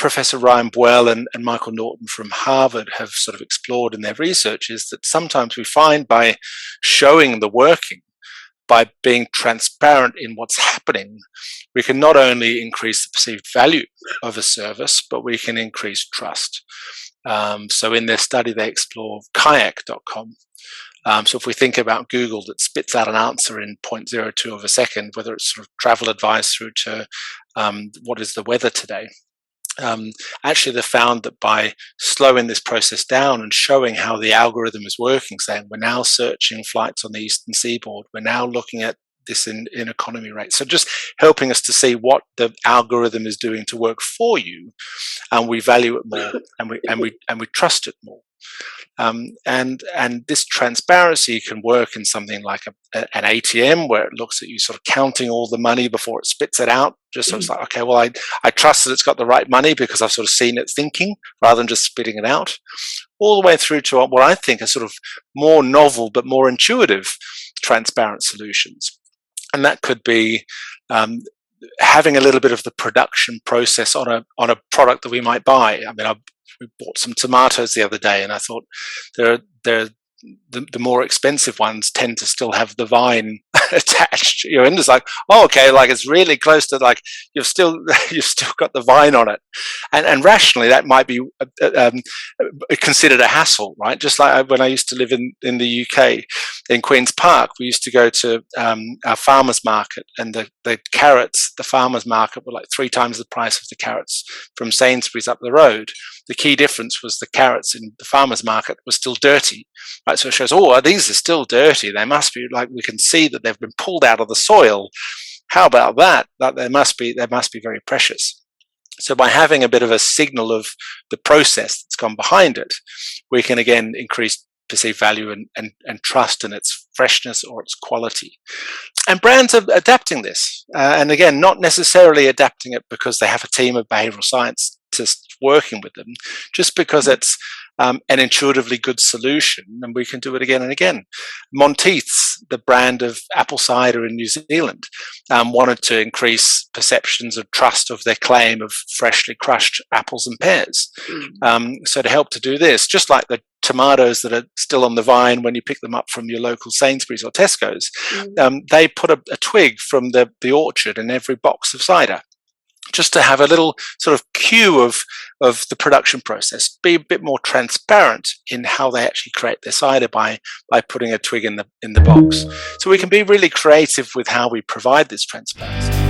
Professor Ryan Buell and Michael Norton from Harvard have sort of explored in their research is that sometimes we find by showing the working, by being transparent in what's happening, we can not only increase the perceived value of a service, but we can increase trust. So in their study, they explore kayak.com. So if we think about Google that spits out an answer in 0.02 of a second, whether it's sort of travel advice through to what is the weather today, actually they found that by slowing this process down and showing how the algorithm is working, saying we're now searching flights on the eastern seaboard, we're now looking at this in economy rates, so just helping us to see what the algorithm is doing to work for you, and we value it more, and we trust it more. And this transparency can work in something like an ATM, where it looks at you sort of counting all the money before it spits it out, just so it's like, okay, well, I trust that it's got the right money because I've sort of seen it thinking rather than just spitting it out, all the way through to what I think are sort of more novel but more intuitive transparent solutions. And that could be having a little bit of the production process on a product that we might buy. I mean, we bought some tomatoes the other day, and I thought the more expensive ones tend to still have the vine attached. And it's like, oh, okay, like it's really close to, like, you've still got the vine on it, and rationally that might be considered a hassle, right? Just like when I used to live in the UK, in Queen's Park, we used to go to our farmers market, and the carrots, the farmers market, were like 3 times the price of the carrots from Sainsbury's up the road. The key difference was the carrots in the farmers market were still dirty, right? So it shows, oh, these are still dirty. They must be, like, we can see that they've been pulled out of the soil. How about that? That they must be very precious. So by having a bit of a signal of the process that's gone behind it, we can again increase perceived value and trust in its freshness or its quality. And brands are adapting this, and again, not necessarily adapting it because they have a team of behavioral scientists working with them, just because it's an intuitively good solution, and we can do it again and again. Monteith's, the brand of apple cider in New Zealand, wanted to increase perceptions of trust of their claim of freshly crushed apples and pears. So to help to do this, just like the tomatoes that are still on the vine when you pick them up from your local Sainsbury's or Tesco's, they put a twig from the orchard in every box of cider, just to have a little sort of cue of the production process, be a bit more transparent in how they actually create their cider by putting a twig in the box. So we can be really creative with how we provide this transparency.